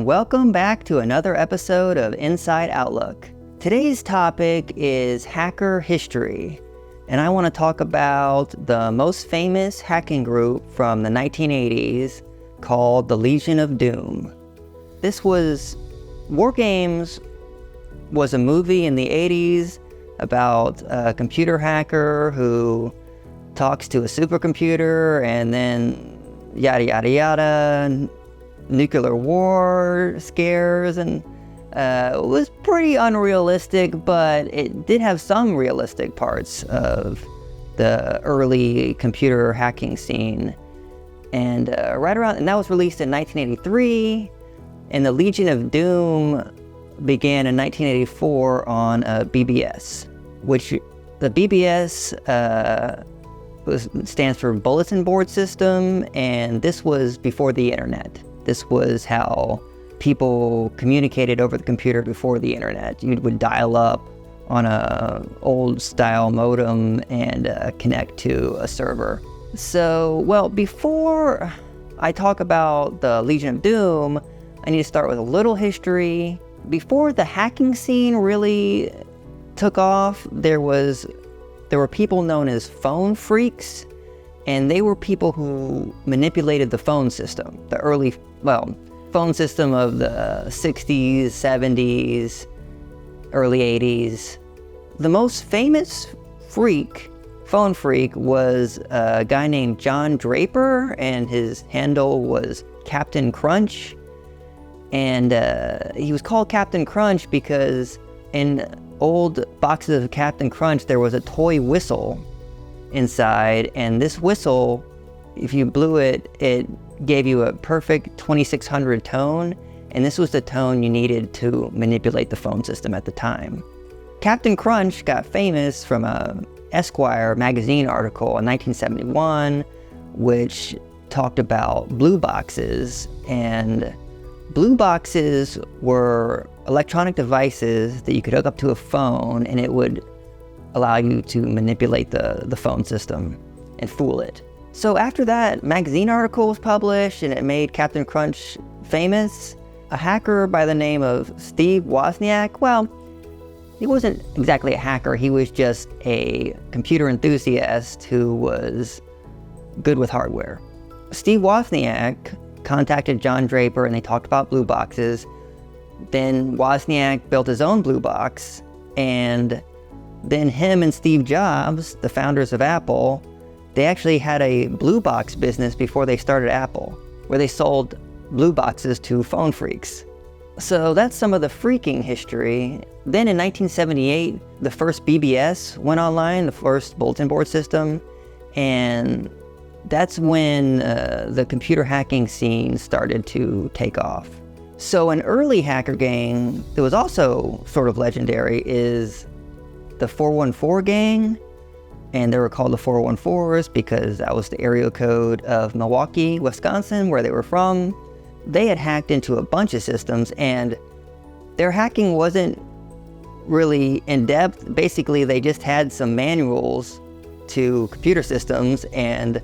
and welcome back to another episode of Inside Outlook. Today's topic is hacker history, and I want to talk about the most famous hacking group from the 1980s called the Legion of Doom. War Games was a movie in the 80s about a computer hacker who talks to a supercomputer and then yada yada yada, nuclear war scares, and it was pretty unrealistic, but it did have some realistic parts of the early computer hacking scene. And and that was released in 1983, and the Legion of Doom began in 1984 on BBS, which the BBS stands for Bulletin Board System, and this was before the internet. This was how people communicated over the computer before the internet. You would dial up on a old style modem and connect to a server. So, before I talk about the Legion of Doom, I need to start with a little history. Before the hacking scene really took off, there were people known as phone phreaks, and they were people who manipulated the phone system, the early, phone system of the 60s, 70s, early 80s. The most famous phone phreak, was a guy named John Draper, and his handle was Captain Crunch. And he was called Captain Crunch because in old boxes of Captain Crunch, there was a toy whistle inside, and this whistle, if you blew it, it gave you a perfect 2600 tone, and this was the tone you needed to manipulate the phone system at the time. Captain Crunch got famous from a Esquire magazine article in 1971, which talked about blue boxes, and blue boxes were electronic devices that you could hook up to a phone, and it would allow you to manipulate the phone system and fool it. So after that magazine article was published and it made Captain Crunch famous, a hacker by the name of Steve Wozniak, he wasn't exactly a hacker, he was just a computer enthusiast who was good with hardware. Steve Wozniak contacted John Draper and they talked about blue boxes. Then Wozniak built his own blue box, and then him and Steve Jobs, the founders of Apple, they actually had a blue box business before they started Apple, where they sold blue boxes to phone phreaks. So that's some of the phreaking history. Then in 1978, the first BBS went online, the first bulletin board system, and that's when the computer hacking scene started to take off. So an early hacker gang that was also sort of legendary is the 414 gang, and they were called the 414s because that was the area code of Milwaukee, Wisconsin, where they were from. They had hacked into a bunch of systems, and their hacking wasn't really in-depth. Basically, they just had some manuals to computer systems, and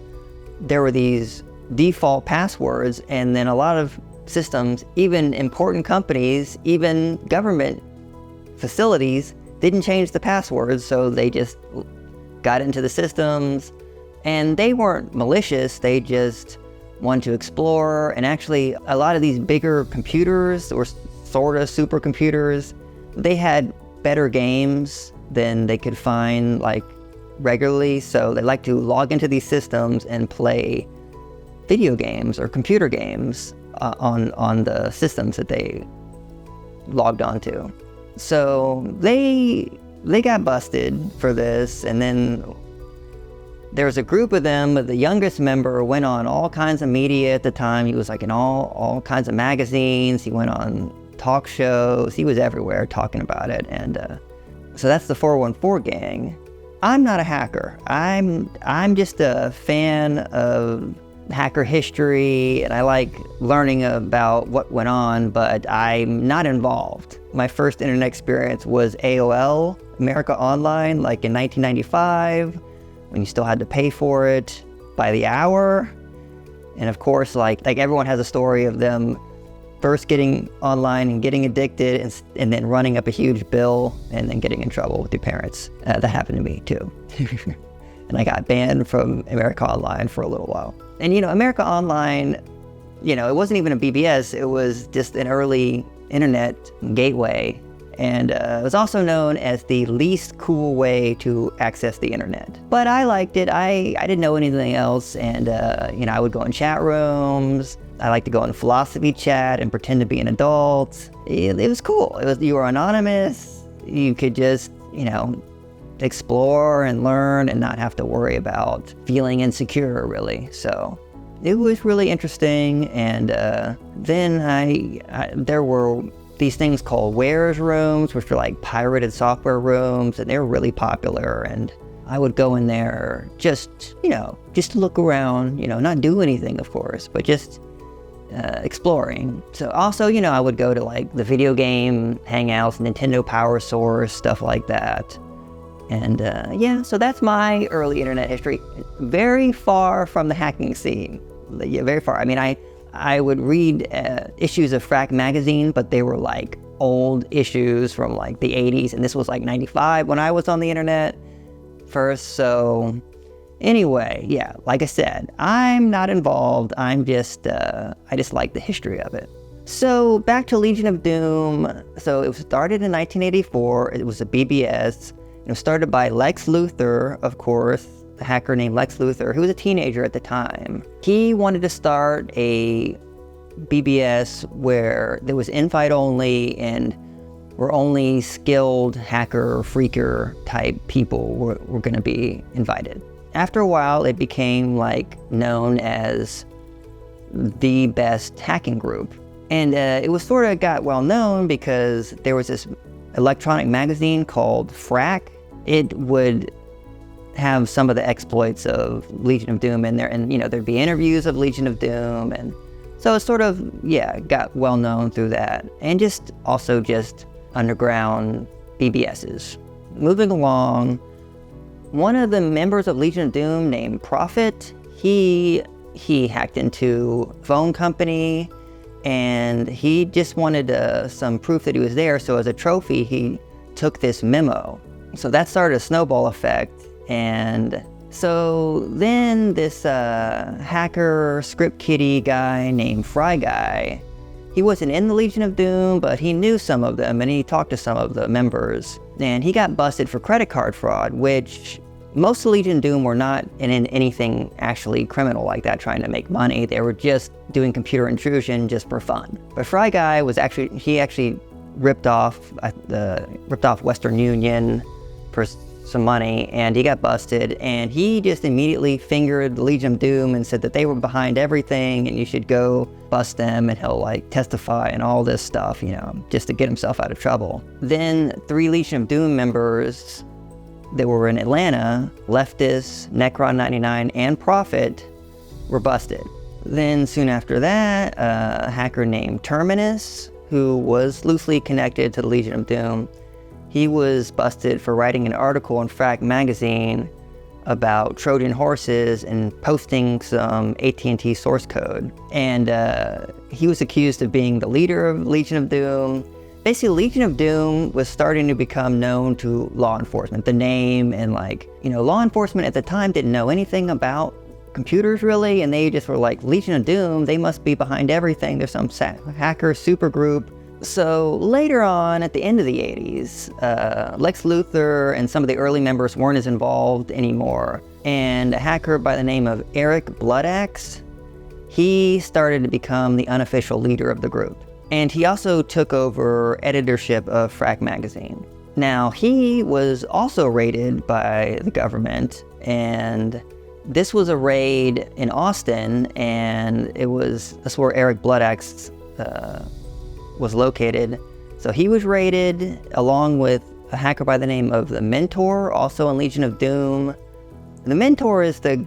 there were these default passwords, and then a lot of systems, even important companies, even government facilities, didn't change the passwords, so they just got into the systems, and they weren't malicious, they just wanted to explore. And actually, a lot of these bigger computers, or sort of supercomputers, they had better games than they could find regularly, so they like to log into these systems and play video games or computer games on the systems that they logged onto. So they got busted for this, and then there was a group of them, but the youngest member went on all kinds of media at the time. He was in all kinds of magazines, he went on talk shows, he was everywhere talking about it. And so that's the 414 gang. I'm not a hacker. I'm just a fan of hacker history, and I like learning about what went on, but I'm not involved. My first internet experience was AOL, America Online, in 1995, when you still had to pay for it by the hour. And of course, like everyone has a story of them first getting online and getting addicted and then running up a huge bill and then getting in trouble with your parents. That happened to me too. And I got banned from America Online for a little while. And America Online, it wasn't even a BBS, it was just an early internet gateway. And it was also known as the least cool way to access the internet. But I liked it. I didn't know anything else. And, I would go in chat rooms. I liked to go in philosophy chat and pretend to be an adult. It was cool. You were anonymous. You could just, explore and learn and not have to worry about feeling insecure, really. So it was really interesting. And then there were these things called wares rooms, which were like pirated software rooms, and they were really popular. And I would go in there just to look around, not do anything, of course, but just exploring. So also, I would go to like the video game hangouts, Nintendo Power Source, stuff like that. And so that's my early internet history. Very far from the hacking scene. Yeah, very far. I mean, I would read issues of Phreaking magazine, but they were like old issues from like the 80s, and this was like 95 when I was on the internet first. So anyway, yeah, like I said, I'm not involved. I'm just, I just like the history of it. So back to Legion of Doom. So it was started in 1984. It was a BBS. It was started by Lex Luthor, of course, a hacker named Lex Luthor, who was a teenager at the time. He wanted to start a BBS where there was invite only and where only skilled hacker, phreaker type people were going to be invited. After a while, it became like known as the best hacking group. And it was sort of got well known because there was this electronic magazine called Phreak. It would have some of the exploits of Legion of Doom in there, and there'd be interviews of Legion of Doom, and so it sort of got well known through that, and just underground BBSs. Moving along, one of the members of Legion of Doom named Prophet, he hacked into a phone company, and he just wanted some proof that he was there. So as a trophy, he took this memo. So that started a snowball effect. And so then this hacker script kiddie guy named Fry Guy, he wasn't in the Legion of Doom, but he knew some of them, and he talked to some of the members. And he got busted for credit card fraud, which most of Legion of Doom were not in anything actually criminal like that, trying to make money. They were just doing computer intrusion just for fun. But Fry Guy was actually ripped off Western Union for some money, and he got busted, and he just immediately fingered the Legion of Doom and said that they were behind everything and you should go bust them, and he'll like testify and all this stuff, just to get himself out of trouble. Then 3 Legion of Doom members that were in Atlanta, Leftist, Necron 99, and Prophet, were busted. Then soon after that, a hacker named Terminus, who was loosely connected to the Legion of Doom, he was busted for writing an article in Phreaking magazine about Trojan horses and posting some AT&T source code. And he was accused of being the leader of Legion of Doom. Basically, Legion of Doom was starting to become known to law enforcement, the name, and law enforcement at the time didn't know anything about computers really, and they just were like, Legion of Doom, they must be behind everything. There's some hacker super group. So later on, at the end of the 80s, Lex Luthor and some of the early members weren't as involved anymore. And a hacker by the name of Eric Bloodaxe, he started to become the unofficial leader of the group. And he also took over editorship of Phreaking magazine. Now, he was also raided by the government, and this was a raid in Austin, and that's where Eric Bloodaxe was located. So he was raided along with a hacker by the name of the Mentor, also in Legion of Doom. The Mentor is the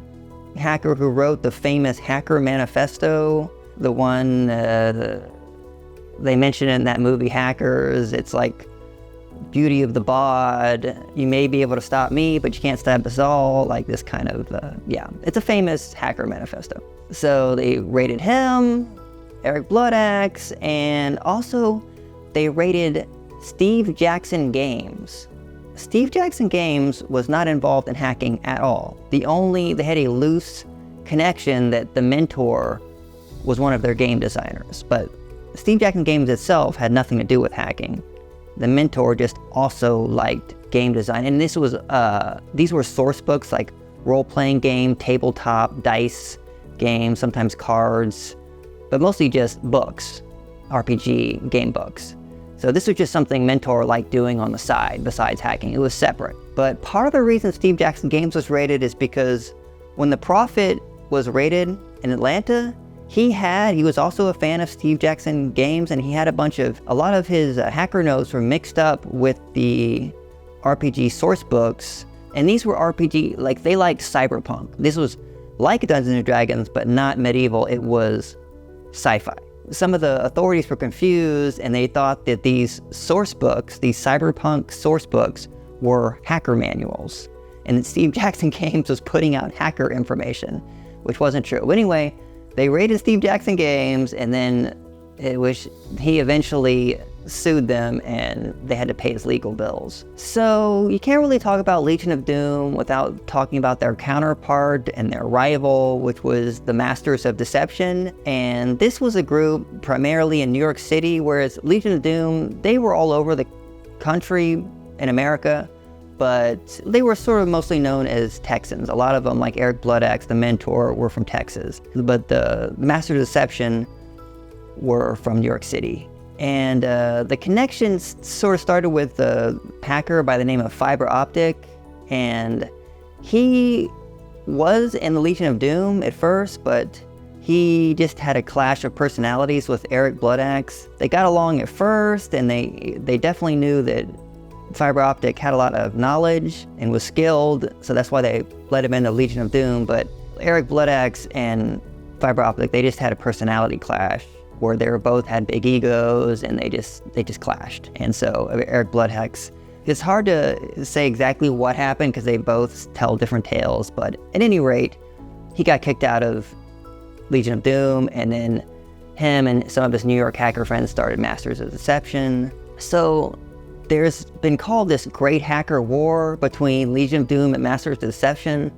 hacker who wrote the famous Hacker Manifesto, the one they mentioned in that movie Hackers. It's like beauty of the bod, you may be able to stop me, but you can't stop us all, like this kind of, it's a famous Hacker Manifesto. So they raided him, Eric Bloodaxe, and also they raided Steve Jackson Games. Steve Jackson Games was not involved in hacking at all. They had a loose connection that the mentor was one of their game designers, but Steve Jackson Games itself had nothing to do with hacking. The mentor just also liked game design, and these were source books like role-playing game, tabletop, dice games, sometimes cards, but mostly just books, RPG game books. So this was just something Mentor liked doing on the side besides hacking. It was separate. But part of the reason Steve Jackson Games was raided is because when the Prophet was raided in Atlanta, he was also a fan of Steve Jackson Games, and he had a lot of his hacker notes were mixed up with the RPG source books. And these were RPG, like they liked cyberpunk. This was like Dungeons and Dragons, but not medieval. It was sci-fi. Some of the authorities were confused, and they thought that these source books, these cyberpunk source books, were hacker manuals, and that Steve Jackson Games was putting out hacker information, which wasn't true. Anyway, they raided Steve Jackson Games, and then he eventually sued them, and they had to pay his legal bills. So you can't really talk about Legion of Doom without talking about their counterpart and their rival, which was the Masters of Deception. And this was a group primarily in New York City, whereas Legion of Doom, they were all over the country in America, but they were sort of mostly known as Texans. A lot of them, like Eric Bloodaxe, the mentor, were from Texas. But the Masters of Deception were from New York City. And the connections sort of started with a hacker by the name of Fiber Optic, and he was in the Legion of Doom at first, but he just had a clash of personalities with Eric Bloodaxe. They got along at first, and they definitely knew that Fiber Optic had a lot of knowledge and was skilled, so that's why they let him into Legion of Doom. But Eric Bloodaxe and Fiber Optic, they just had a personality clash, where they both had big egos, and they just clashed. And so Eric Bloodaxe, it's hard to say exactly what happened because they both tell different tales, but at any rate, he got kicked out of Legion of Doom, and then him and some of his New York hacker friends started Masters of Deception. So there's been called this Great Hacker War between Legion of Doom and Masters of Deception,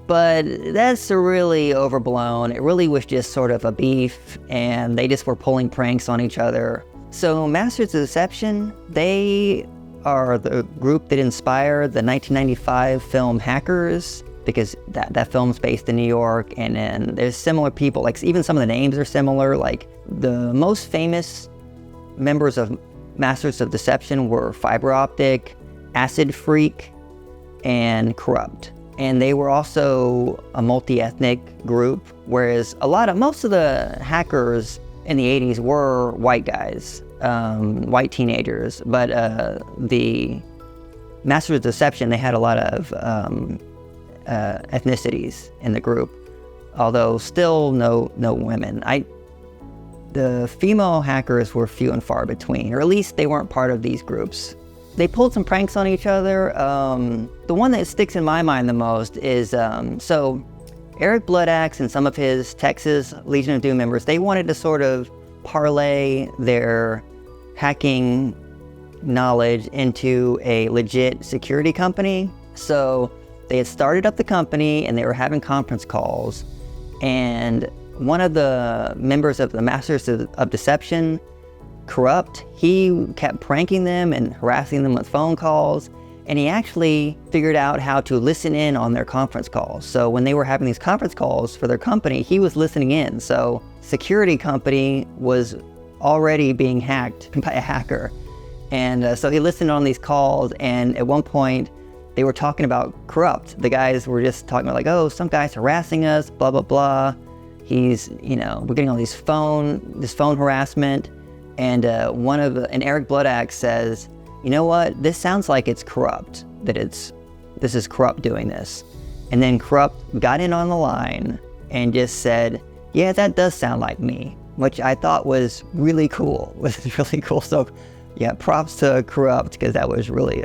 but that's really overblown. It really was just sort of a beef, and they just were pulling pranks on each other. So Masters of Deception, they are the group that inspired the 1995 film Hackers, because that film's based in New York, and then there's similar people, like even some of the names are similar. Like the most famous members of Masters of Deception were Fiber Optic, Acid Freak, and Corrupt. And they were also a multi-ethnic group, whereas most of the hackers in the 80s were white guys, white teenagers. But the Masters of Deception, they had a lot of ethnicities in the group, although still no women. The female hackers were few and far between, or at least they weren't part of these groups. They pulled some pranks on each other. The one that sticks in my mind the most is, so Eric Bloodaxe and some of his Texas Legion of Doom members, they wanted to sort of parlay their hacking knowledge into a legit security company. So they had started up the company, and they were having conference calls, and one of the members of the Masters of Deception, Corrupt, he kept pranking them and harassing them with phone calls, and he actually figured out how to listen in on their conference calls. So when they were having these conference calls for their company, he was listening in. So security company was already being hacked by a hacker. And so he listened on these calls, and at one point they were talking about Corrupt. The guys were just talking about like, oh, some guy's harassing us, blah, blah, blah. He's, we're getting all this phone harassment. And Eric Bloodaxe says, you know what, this sounds like it's Corrupt, this is Corrupt doing this. And then Corrupt got in on the line and just said, yeah, that does sound like me, which I thought was really cool. So Yeah, props to Corrupt, because that was really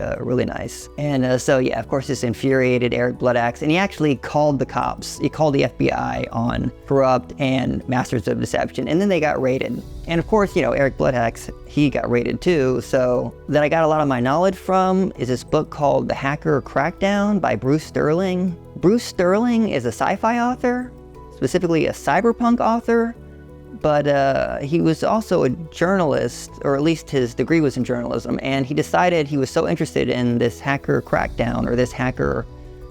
nice. And so yeah, of course, this infuriated Eric Bloodaxe, and he actually called the cops. He called the FBI on Corrupt and Masters of Deception, and then they got raided. And of course, Eric Bloodaxe, he got raided too. So that I got a lot of my knowledge from is this book called The Hacker Crackdown by Bruce Sterling. Bruce Sterling is a sci-fi author, specifically a cyberpunk author. But he was also a journalist, or at least his degree was in journalism, and he decided he was so interested in this hacker crackdown, or this hacker,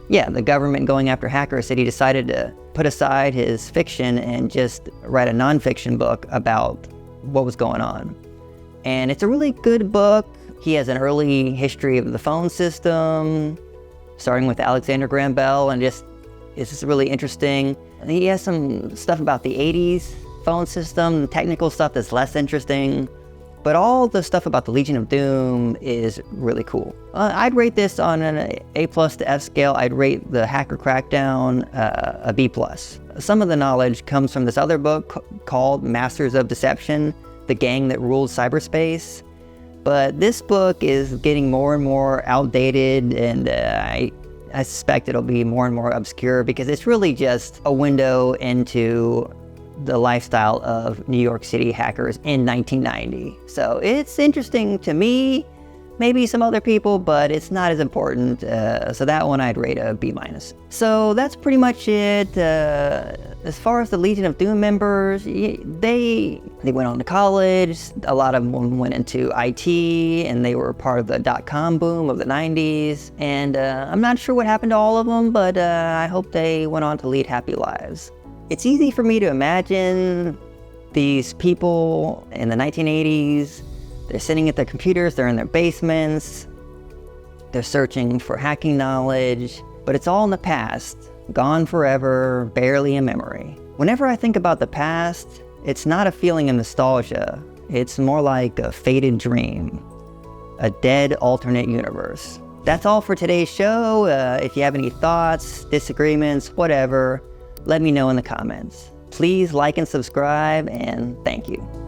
the government going after hackers, that he decided to put aside his fiction and just write a nonfiction book about what was going on. And it's a really good book. He has an early history of the phone system, starting with Alexander Graham Bell, and it's just really interesting. And he has some stuff about the 80s phone system, technical stuff that's less interesting, but all the stuff about the Legion of Doom is really cool. I'd rate this on an A+ to F scale. I'd rate the Hacker Crackdown a B+. Some of the knowledge comes from this other book called Masters of Deception, The Gang That Ruled Cyberspace. But this book is getting more and more outdated, and I suspect it'll be more and more obscure, because it's really just a window into the lifestyle of New York City hackers in 1990. So it's interesting to me, maybe some other people, but it's not as important. So that one I'd rate a B-. So that's pretty much it. As far as the Legion of Doom members, they went on to college. A lot of them went into IT, and they were part of the .com boom of the 90s. And I'm not sure what happened to all of them, but I hope they went on to lead happy lives. It's easy for me to imagine these people in the 1980s. They're sitting at their computers, they're in their basements, they're searching for hacking knowledge, but it's all in the past, gone forever, barely a memory. Whenever I think about the past, it's not a feeling of nostalgia. It's more like a faded dream, a dead alternate universe. That's all for today's show. If you have any thoughts, disagreements, whatever, let me know in the comments. Please like and subscribe, and thank you.